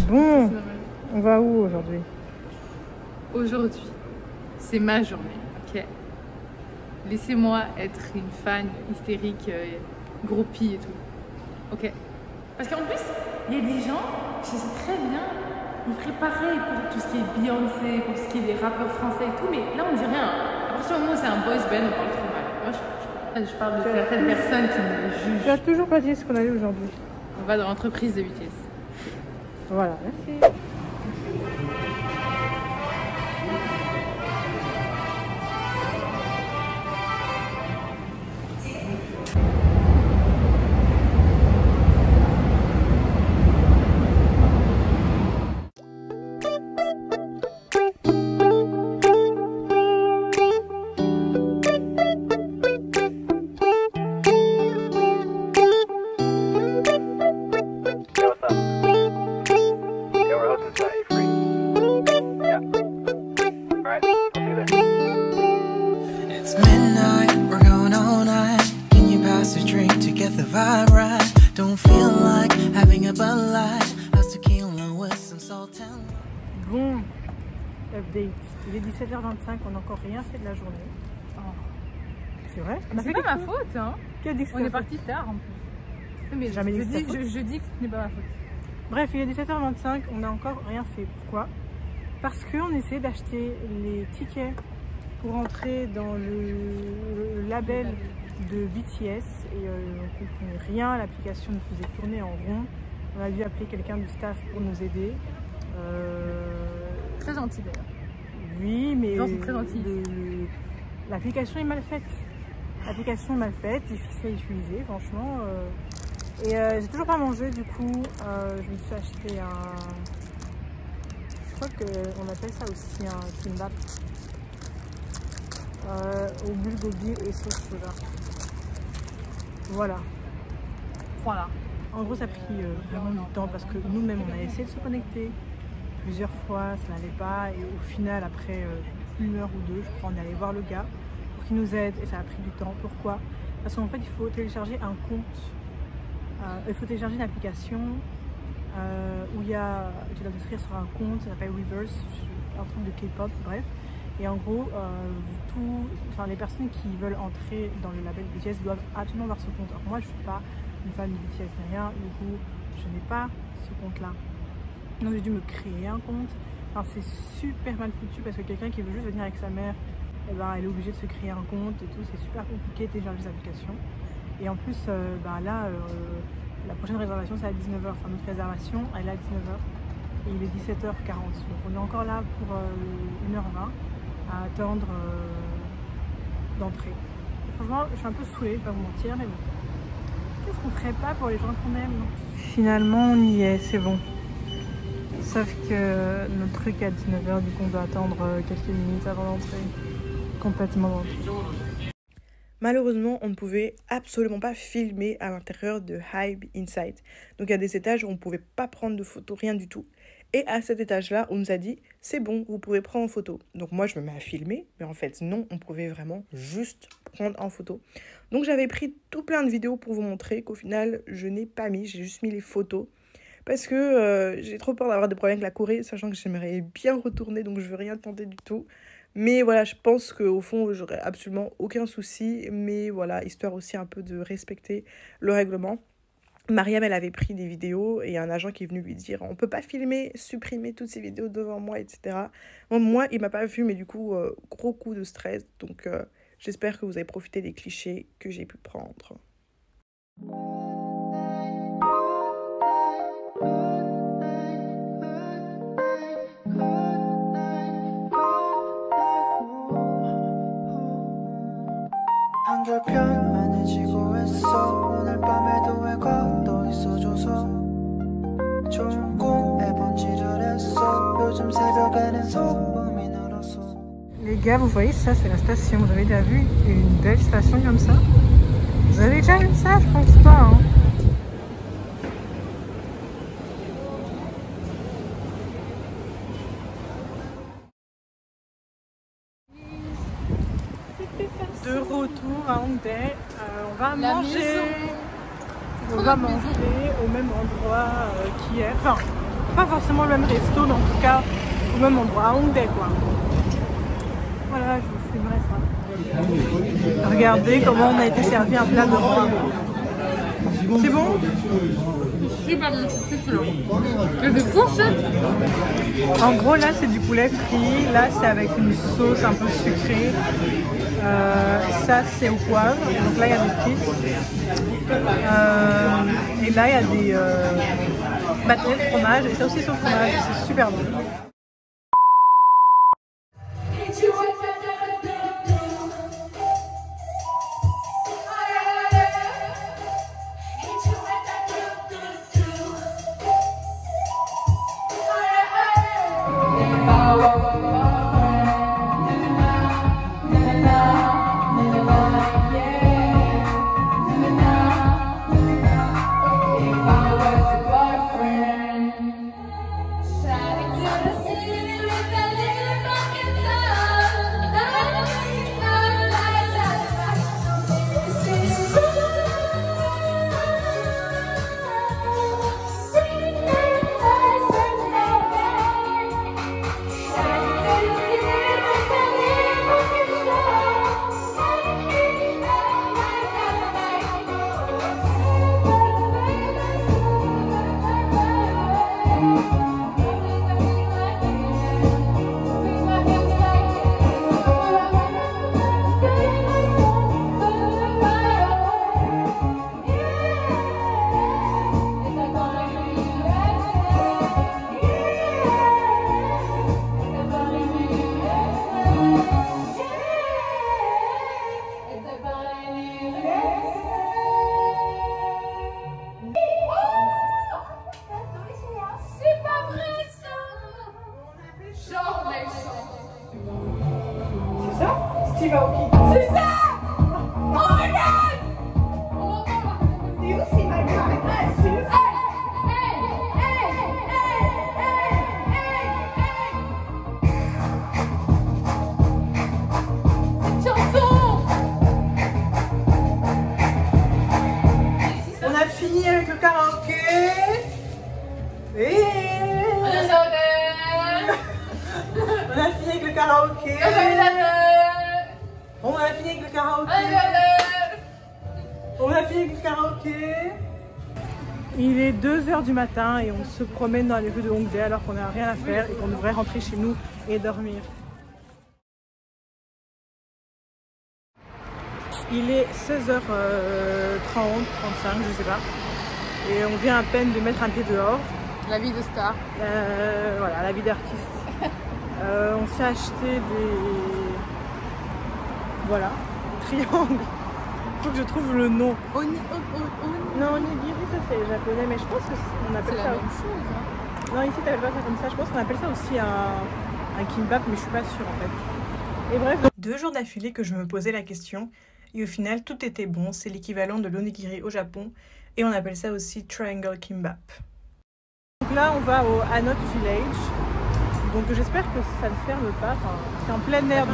Bon, on va où aujourd'hui? Aujourd'hui, c'est ma journée, ok? Laissez-moi être une fan hystérique, groupie et tout, ok? Parce qu'en plus, il y a des gens, je sais très bien, ils feraient pareil pour tout ce qui est Beyoncé, pour ce qui est des rappeurs français et tout, mais là on dit rien. À partir du moment où c'est un boys band, on parle trop mal. Moi, je parle de certaines personnes qui me jugent. Tu as toujours pas dit ce qu'on a eu aujourd'hui. On va dans l'entreprise de BTS. Voilà, merci. Bon, update. Il est 17h25, on n'a encore rien fait de la journée. Oh. C'est vrai? C'est pas ma faute, hein. On est parti tard en plus. Mais jamais je dis que ce n'est pas ma faute. Bref, il est 17h25, on n'a encore rien fait. Pourquoi? Parce qu'on essaie d'acheter les tickets pour entrer dans le label de BTS et on ne comprenait rien, l'application nous faisait tourner en rond. On a dû appeler quelqu'un du staff pour nous aider. Très gentil d'ailleurs. Oui, mais très gentil. l'application est mal faite. L'application est mal faite, difficile à utiliser, franchement. Et j'ai toujours pas mangé, du coup, je me suis acheté un. Je crois qu'on appelle ça aussi un kimbap. Au bulgogi et sauce soja. Voilà. Voilà. En gros, ça a pris vraiment du temps parce que nous-mêmes, on a essayé de se connecter plusieurs fois, ça n'allait pas. Et au final, après 1 heure ou 2, je crois, on est allé voir le gars pour qu'il nous aide et ça a pris du temps. Pourquoi? Parce qu'en fait, il faut télécharger un compte. Il faut télécharger une application où il y a, tu dois t'inscrire sur un compte, ça s'appelle Reverse, un truc de K-pop, bref. Et en gros, les personnes qui veulent entrer dans le label BTS doivent absolument avoir ce compte. Alors moi, je ne suis pas une fan de BTS ni rien, du coup, je n'ai pas ce compte-là. Donc j'ai dû me créer un compte. Enfin, c'est super mal foutu parce que quelqu'un qui veut juste venir avec sa mère, eh ben, elle est obligée de se créer un compte et tout. C'est super compliqué de télécharger les applications. Et en plus, la prochaine réservation c'est à 19h. Enfin, notre réservation elle est à 19h. Et il est 17h40. Donc on est encore là pour 1h20 à attendre d'entrer. Franchement, je suis un peu saoulée, je vais pas vous mentir, mais bon. Qu'est-ce qu'on ferait pas pour les gens qu'on aime? Finalement, on y est, c'est bon. Sauf que notre truc est à 19h, du coup on doit attendre quelques minutes avant d'entrer. Complètement dans le truc. Malheureusement, on ne pouvait absolument pas filmer à l'intérieur de Hybe Inside. Donc il y a des étages où on ne pouvait pas prendre de photos, rien du tout. Et à cet étage-là, on nous a dit, c'est bon, vous pouvez prendre en photo. Donc moi, je me mets à filmer, mais en fait, non, on pouvait vraiment juste prendre en photo. Donc j'avais pris tout plein de vidéos pour vous montrer qu'au final, je n'ai pas mis, j'ai juste mis les photos. Parce que j'ai trop peur d'avoir des problèmes avec la Corée, sachant que j'aimerais bien retourner, donc je veux rien tenter du tout. Mais voilà, je pense qu'au fond, j'aurais absolument aucun souci. Mais voilà, histoire aussi un peu de respecter le règlement. Mariam, elle avait pris des vidéos et un agent qui est venu lui dire on peut pas filmer, supprimer toutes ces vidéos devant moi, etc. Moi, il m'a pas vu, mais du coup, gros coup de stress. Donc, j'espère que vous avez profité des clichés que j'ai pu prendre. Les gars, vous voyez ça, c'est la station. Vous avez déjà vu une belle station comme ça? Vous avez déjà vu ça? Je pense pas, hein. De retour à Hongdae, on va manger. On va manger au même endroit qu'hier. Enfin, pas forcément le même resto, mais en tout cas au même endroit, à Hongdae quoi. Voilà, je vous filmerai ça. Regardez comment on a été servi un plat de roi. C'est bon? Super bon, c'est excellent. Et des fourchettes. En gros là c'est du poulet frit, là c'est avec une sauce un peu sucrée. Ça c'est au poivre, donc là il y a des frites. Et là il y a des bâtonnets de fromage, et ça aussi c'est au fromage, c'est super bon. Steve Aoki. C'est ça! Oh my god! Do you see my progress? On a fini avec le karaoké. Et... on a fini avec le karaoké. On a fini avec le karaoké. On a fini avec le karaoké. Il est 2 h du matin et on se promène dans les rues de Hongdae alors qu'on n'a rien à faire et qu'on devrait rentrer chez nous et dormir. Il est 16h30, 35, je sais pas. Et on vient à peine de mettre un pied dehors. La vie de star. Voilà, la vie d'artiste. On s'est acheté des... Voilà, triangles. Faut que je trouve le nom. Non, onigiri, ça c'est japonais, mais je pense qu'on appelle ça... C'est la même chose. Hein. Non, ici t'appelles pas ça comme ça. Je pense qu'on appelle ça aussi un kimbap, mais je suis pas sûre en fait. Et bref. 2 jours d'affilée que je me posais la question, et au final tout était bon. C'est l'équivalent de l'onigiri au Japon, et on appelle ça aussi triangle kimbap. Donc là, on va au Hanok Village. Donc j'espère que ça ne ferme pas. Enfin, c'est en plein air.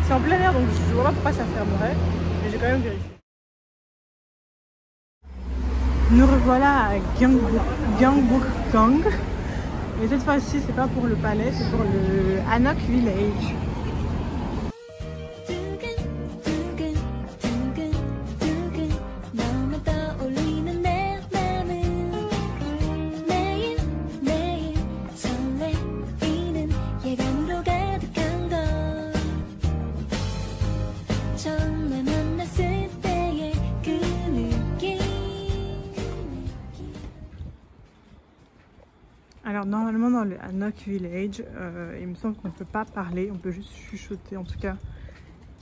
C'est en plein air, donc je vois pas pourquoi ça fermerait. Mais j'ai quand même vérifié. Nous revoilà à Gyeongbokgung. Et cette fois-ci, c'est pas pour le palais, c'est pour le Hanok Village. Alors normalement dans le Hanok Village, il me semble qu'on ne peut pas parler, on peut juste chuchoter. En tout cas,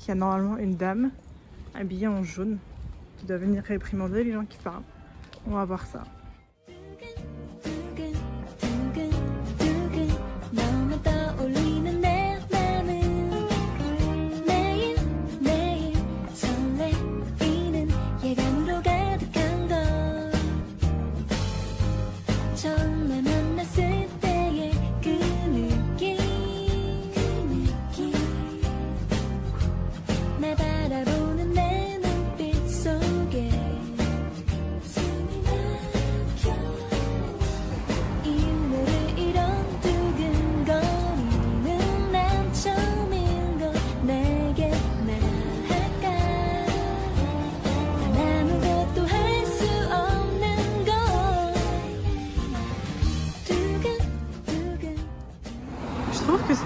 il y a normalement une dame habillée en jaune qui doit venir réprimander les gens qui parlent. On va voir ça.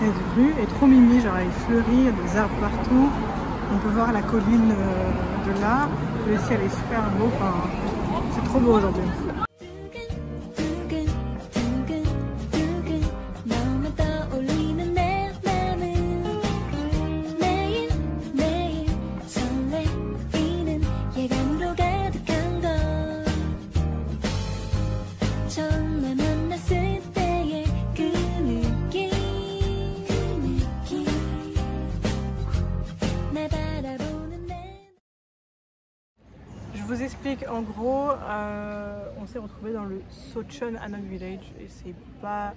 cette rue est trop mimi, genre elle fleurit, il y a des arbres partout. On peut voir la colline de là. Le ciel est super beau, enfin, c'est trop beau aujourd'hui. Je vous explique, en gros, on s'est retrouvé dans le Sochon Hanok Village et c'est pas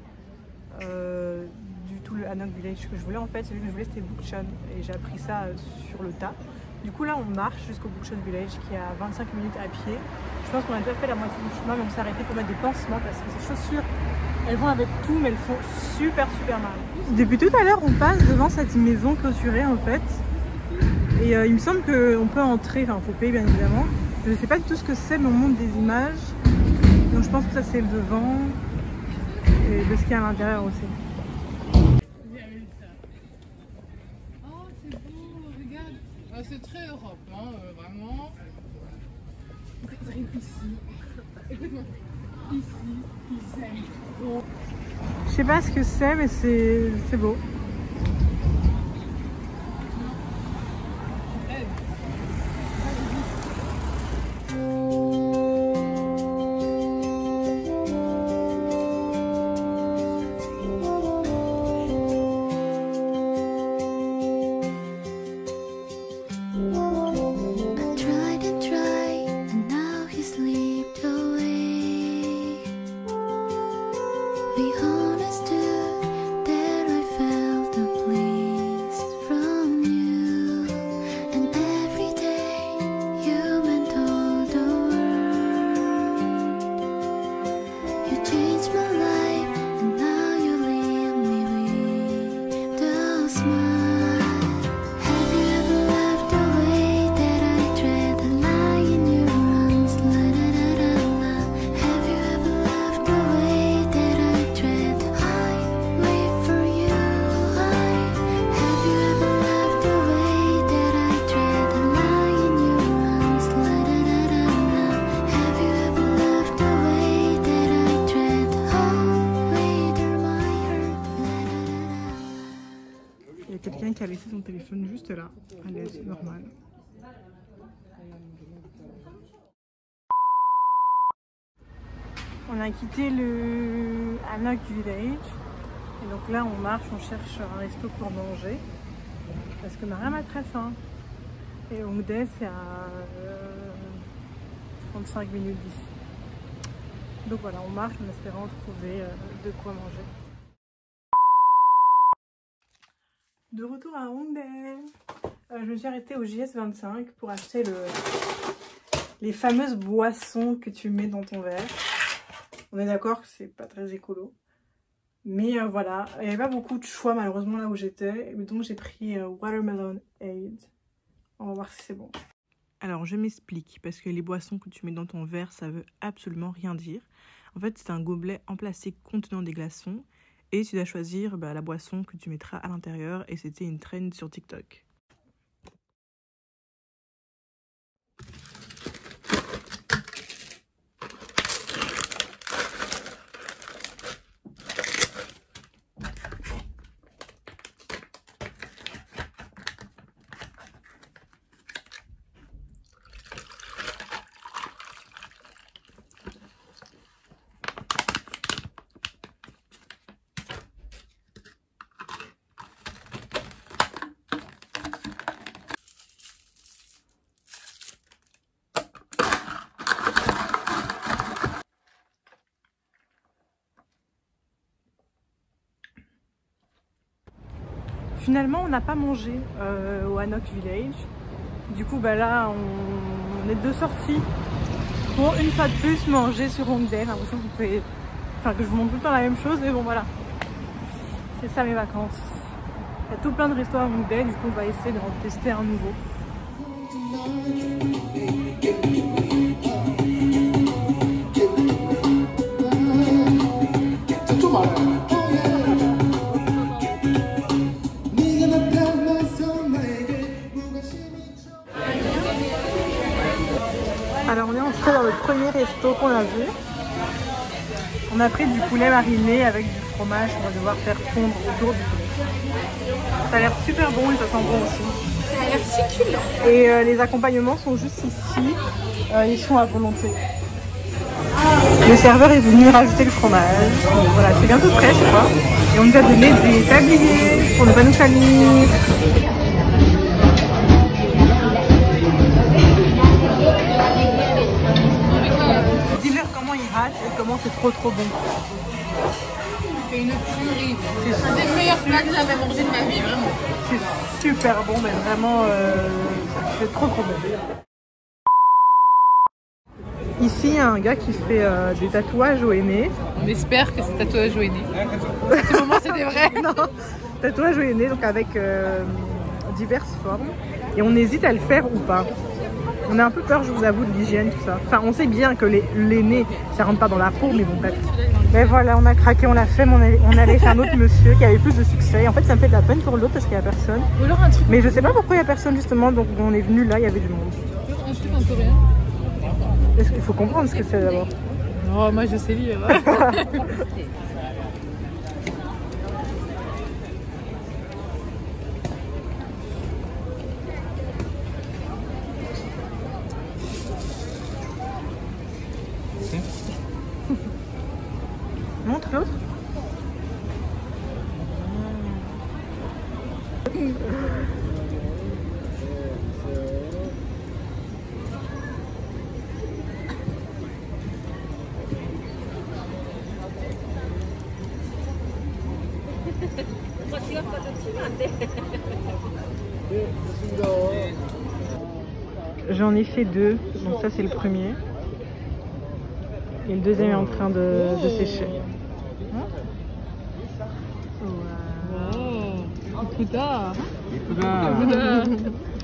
du tout le Hanok Village que je voulais en fait. Celui que je voulais c'était Bukchon et j'ai appris ça sur le tas. Du coup là on marche jusqu'au Bukchon Village qui est à 25 minutes à pied. Je pense qu'on a déjà fait la moitié du chemin mais on s'est arrêté pour mettre des pansements parce que ces chaussures elles vont avec tout mais elles font super mal. Depuis tout à l'heure on passe devant cette maison clôturée en fait et il me semble qu'on peut entrer, enfin faut payer bien évidemment. Je ne sais pas du tout ce que c'est, mais on montre des images. Donc je pense que ça c'est le devant et de ce qu'il y a à l'intérieur aussi. Oh, c'est beau, regarde. C'est très Europe, hein, vraiment. Ici. Écoute-moi. Ici. Je sais pas ce que c'est, mais c'est beau. Quelqu'un qui a laissé son téléphone juste là, à l'aise, normal. On a quitté le Hanok Village et donc là on marche, on cherche un resto pour manger parce qu'on a vraiment très faim. Et Hongdae c'est à 35 minutes d'ici. Donc voilà, on marche en espérant trouver de quoi manger. De retour à Hongdae, je me suis arrêtée au JS25 pour acheter les fameuses boissons que tu mets dans ton verre. On est d'accord que c'est pas très écolo. Mais voilà, il n'y avait pas beaucoup de choix malheureusement là où j'étais. Donc j'ai pris Watermelon Aid. On va voir si c'est bon. Alors je m'explique, parce que les boissons que tu mets dans ton verre, ça veut absolument rien dire. En fait c'est un gobelet en plastique contenant des glaçons. Et tu dois choisir la boisson que tu mettras à l'intérieur. Et c'était une trend sur TikTok. Finalement, on n'a pas mangé au Hanok Village. Du coup, là, on est de sortie pour une fois de plus manger sur Hongdae. J'ai l'impression que je vous montre tout le temps la même chose, mais bon, voilà. C'est ça mes vacances. Il y a tout plein de restos à Hongdae, du coup, on va essayer d'en tester un nouveau. C'est tout mal. Alors on est entré dans le premier resto qu'on a vu. On a pris du poulet mariné avec du fromage qu'on va devoir faire fondre autour du poulet. Ça a l'air super bon et ça sent bon aussi. Ça a l'air succulent. Et les accompagnements sont juste ici. Ils sont à volonté. Le serveur est venu rajouter le fromage. Donc, voilà, c'est bientôt prêt je crois. Et on nous a donné des tabliers pour ne pas nous salir. Dis-leur comment ils ratent et comment c'est trop bon. C'est une tuerie. C'est un des meilleurs plats que j'avais mangé de ma vie, vraiment. C'est super bon, mais vraiment, c'est trop bon. Ici, il y a un gars qui fait des tatouages au henné. On espère que c'est tatouage au henné. À ce moment, c'était vrai. Non, tatouage au henné, donc avec diverses formes. Et on hésite à le faire ou pas. On a un peu peur, je vous avoue, de l'hygiène, tout ça. Enfin, on sait bien que les nez, ça rentre pas dans la peau, mais bon, bref. Mais voilà, on a craqué, on l'a fait, mais on allait chez un autre monsieur qui avait plus de succès. Et en fait, ça me fait de la peine pour l'autre parce qu'il n'y a personne. Ou alors un truc. Mais je sais pas pourquoi il n'y a personne, justement, donc on est venu là, il y avait du monde. Un truc en coréen. Est-ce qu'il faut comprendre ce que c'est d'abord? Oh, moi, je sais lire. Montre l'autre. J'en ai fait deux, donc ça c'est le premier. Et le deuxième est en train de sécher.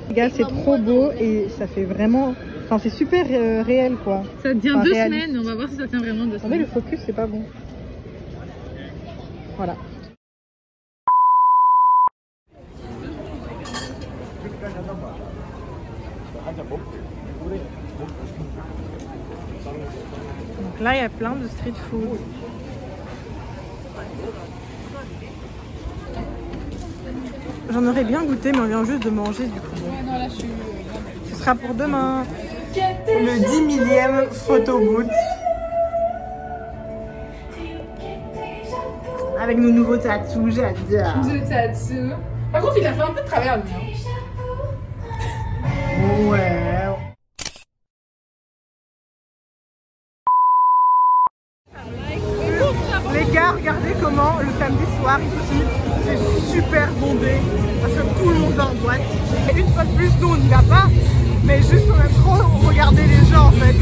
Les gars, c'est trop beau et ça fait vraiment... Enfin, c'est super réel quoi. Ça tient Enfin, 2 réaliste. semaines, on va voir si ça tient vraiment 2 Attendez, semaines. le focus c'est pas bon. Voilà. Donc là, il y a plein de street food. J'en aurais bien goûté, mais on vient juste de manger du coup. Ouais, non, là, je suis... Ce sera pour demain. Le 10 millième photo boot. Avec nos nouveaux tatous, j'adore. De tatsu. Par contre, il a fait un peu de travers, lui. Ouais. Les gars, regardez comment le samedi soir ici, c'est super bondé. Parce que tout le monde est en boîte. Et une fois de plus, nous on n'y va pas. Mais juste on aime trop regarder les gens en fait.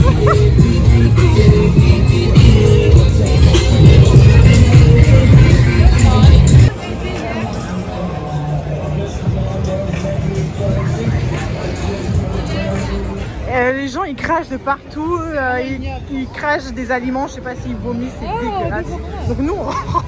Les gens ils crachent de partout, ils crachent des aliments, je sais pas s'ils vomissent, c'est dégueulasse. Donc nous on rentre